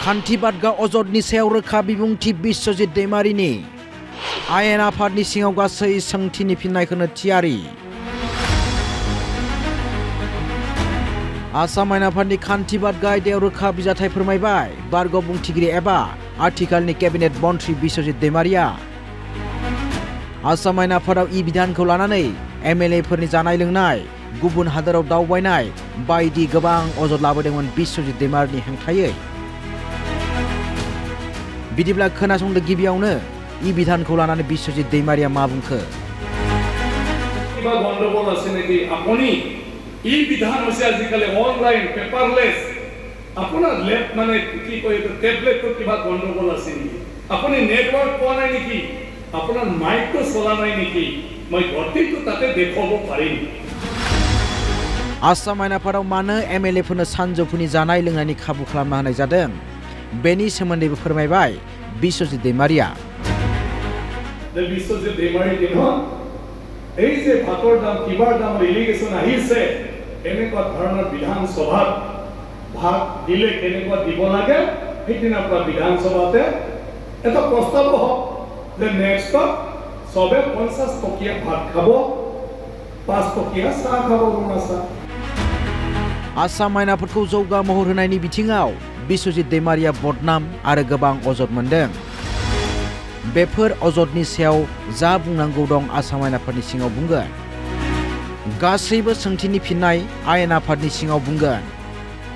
खान्थि बादगा अजदनि सायाव रोखा बिबुंथि बिश्वजित दैमारिनि आयेन आफादनि सिङाव गासै सोंथिनि फिननाय होनो थियारि। आसाम आयेन आफादनि खान्थि बादगा आयदायाव रोखा बिजाथाय फोरमायबाय बारग' बुंथिगिरि एबा आथिखालनि केबिनेट मन्थ्रि बिश्वजित दैमारिया। आसाम आयेन आफादाव बिधानखौ लानानै MLA फोरनि जानाय लोंनाय, गुबुन हादोराव दावबायनाय बायदि गोबां अजद लाबोदोंमोन बिश्वजित दैमारिनि हेंथायै। बिदिब्ला खोनासंदो गिबियावनो बिधानखौ लानानै बिश्वजित दैमारिया मा बुंखो। কিবা গন্ডগোল আছে নেকি? আপুনি বিধান হৈছে আজিকালি অনলাইন পেপারলেস। আপোনাৰ লেপ মানে কি কয় টেবলেটত কিবা গন্ডগোল আছে নেকি? আপুনি নেটৱৰ্ক পোৱা নাই নেকি? আপোনাৰ মাইকটো চলা নাই নেকি? মই গতিটো তাতে দেখাব পাৰিম। आसाम आयेन आफादाव मानो MLA फोरनो सानजौफुनि जानाय लोंनायनि खाबु खालामना होनाय जादों बेनि सोमोन्दैबो फोरमायबाय बिश्वजित दैमारिया। বিশ্বজিৎ दैमारि দিনত এই যে ভাতৰ দাম কিবাৰ দাম ৰিলিগেশ্যন আহিছে এনেকুৱা ধৰণৰ বিধানসভাত ভাগ দিলে কেনেকুৱা দিব লাগে সেইদিনা পৰা বিধানসভাতে এটা প্ৰস্তাৱ হওক যে নেক্সটত সবে 50 টকীয়া ভাত খাব 5 টকীয়া চাহ খাব रुनासा। आसाम आयेन आफादखौ जौगा महर होनायनि बिथिङाव बिश्वजित दैमारिया बदनाम आरो गोबां अजद मोनदों। बेफोर अजदनि सायाव जा बुंनांगौ दं आसाम आयेन आफादनि सिङाव बुंगोन। गासैबो सोंथिनि फिननाय आयेन आफादनि सिङाव बुंगोन।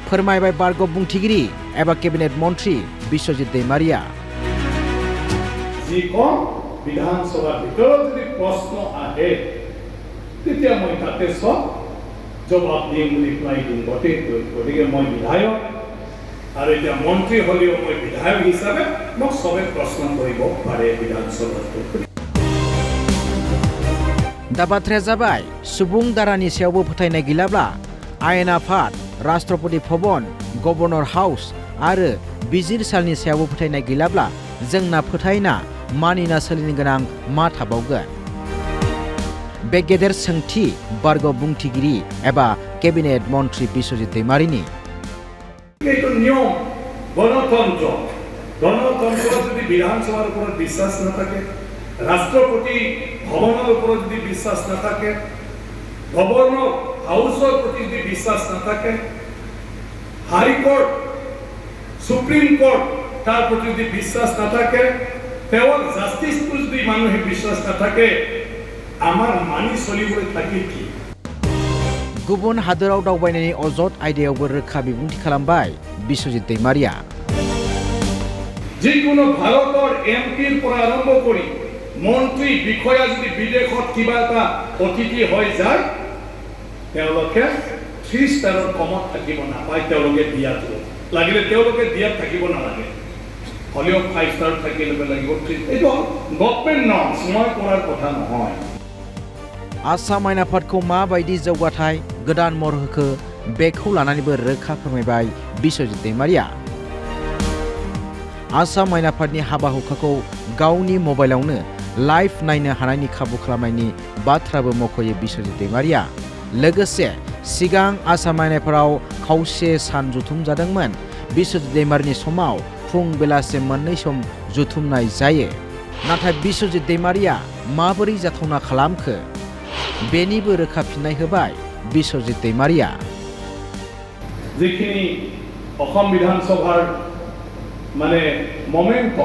फोरमायबाय बारग' बुंथिगिरि एबा केबिनेट मन्थ्रि बिश्वजित दैमारिया। যিখন বিধানসভাৰ ভিতৰত যদি প্ৰশ্ন আহে তেতিয়া মই তাতে সব জবাব দিম বুলি প্লাই দিম। গতিকে মই বিধায়ক আৰু এতিয়া মন্ত্ৰী হলেও মই বিধায়ক হিচাপে মোক সবে প্ৰশ্ন কৰিব পাৰে বিধানসভাত। दा बाथ्राया जाबाय सुबुं दारानि सायावबो फोथायनाय गैलाब्ला आयेन आफाद, राष्ट्रपति भवन, गवर्नर हाउस आरो बिजिरसालिनि सायावबो फोथायनाय गैलाब्ला जोंना फोथायना मानिना सोलिनो गोनां मा थाबावगोन। बे गेदेर सोंथि बारग' बुंथिगिरि एबा केबिनेट मन्थ्रि बिश्वजित दैमारिनि। এইটো নিয়ম গণতন্ত্ৰ। গণতন্ত্ৰত যদি বিধানসভাৰ ওপৰত বিশ্বাস নাথাকে, ৰাষ্ট্ৰপতি ভৱনৰ ওপৰত যদি বিশ্বাস নাথাকে, গভৰ্ণৰ হাউচৰ প্ৰতি যদি বিশ্বাস নাথাকে, হাইকোৰ্ট, সুপ্ৰিম কোৰ্ট তাৰ প্ৰতি যদি বিশ্বাস নাথাকে, তেওঁৰ জাষ্টিছটো যদি মানুহে বিশ্বাস নাথাকে, আমাৰ মানি চলিবলৈ থাকে কি? गुबुन हादोराव दावबायनायनि अजद आयदायावबो रोखा बिबुंथि खालामबाय बिश्वजित दैमारिया। যিকোনো ভাৰতৰ MPৰ পৰা আৰম্ভ কৰি মন্ত্ৰী বিষয়া যদি বিদেশত কিবা এটা অতিথি হৈ যায় তেওঁলোকে 3 ষ্টাৰৰ কমত থাকিব নাপায়। তেওঁলোকে দিয়াটো লাগিলে তেওঁলোকে দিয়াত থাকিব নালাগে, হলেও 5 ষ্টাৰ থাকিব লাগিব। এইটো গভৰ্ণমেণ্ট নৰ্মছ, মই কৰাৰ কথা নহয়। आसाम आयेन आफादखौ माबायदि जौगाथाय गोदान महर होखो बेखौ लानानैबो रोखा फोरमायबाय बिश्वजित दैमारिया। आसाम आयेन आफादनि हाबा हुखाखौ गावनि मबाइलावनो लाइभ नायनो हानायनि खाबु खालामनायनि बाथ्राबो मख'यो बिश्वजित दैमारिया। लोगोसे सिगां आसाम आयेन आफादाव खावसे सान जथुम जादोंमोन। बिश्वजित दैमारिनि समाव फुं बेलासे मोननै सम जथुमनाय जायो। नाथाय बिश्वजित दैमारिया माबोरै जाथावना खालामखो बेनिबो रोखा फिननाय होबाय बिश्वजित दैमारिया। যিখিনি অসম বিধানসভাৰ মানে মমেন্ট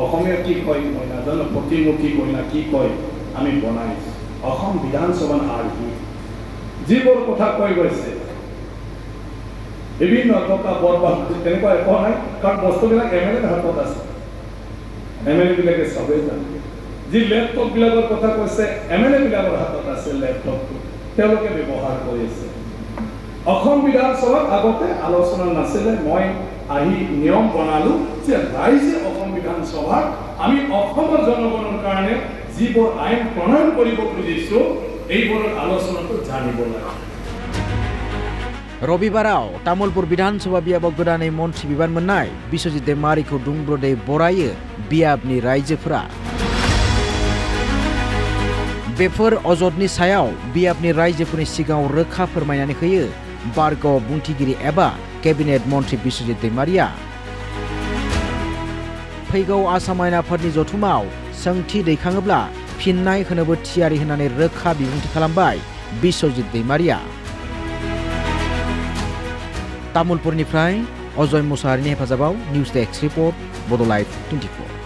অসমীয়া কি কয় মই নাজানো, প্ৰতিমুখী কয় না কি কয় আমি বনাইছো। অসম বিধানসভাৰ আৰ্হি যিবোৰ কথা কৈ গৈছে বিভিন্ন টকা বৰবাদ তেনেকুৱা একো নাই, কাৰণ বস্তুবিলাক MLA হাতত আছে। MLA বিলাকে চবেই জানে। যি লেপটপ বিলাকৰ কথা কৈছে MLA বিলাকৰ হাতত আছে লেপটপটো, তেওঁলোকে ব্যৱহাৰ কৰিছে। অসম বিধানসভাত আগতে আলোচনা নাছিলে। মই আহি নিয়ম বনালো যে ৰাইজে অসম বিধানসভাত আমি অসমৰ জনগণৰ কাৰণে যিবোৰ আইন প্ৰণয়ন কৰিব খুজিছো এইবোৰৰ আলোচনাটো জানিব লাগে। रबिबाराव तामुलपुर विधानसभा बियाबाव गोदानै मन्थ्रि बिबान मोननाय बिश्वजित दैमारिखौ दुंब्रुदै बरायो बियाबनि रायजोफोरा। बेफोर अजदनि सायाव बियाबनि रायजोफोरनि सिगाङाव रोखा फोरमायनानै होयो बारग' बुंथिगिरि एबा केबिनेट मन्थ्रि बिश्वजित दैमारिया। फैगौ आसाम आयेन आफादनि जथुमाव सोंथि दैखाङोब्ला फिननाय होनोबो थियारि होननानै रोखा बिबुंथि खालामबाय बिश्वजित दैमारिया। तामुलपुरनिफ्राय अजय मुसाहारिनि हेफाजाबाव निउज डेस्क रिपर्ट बड' लाइभ 24।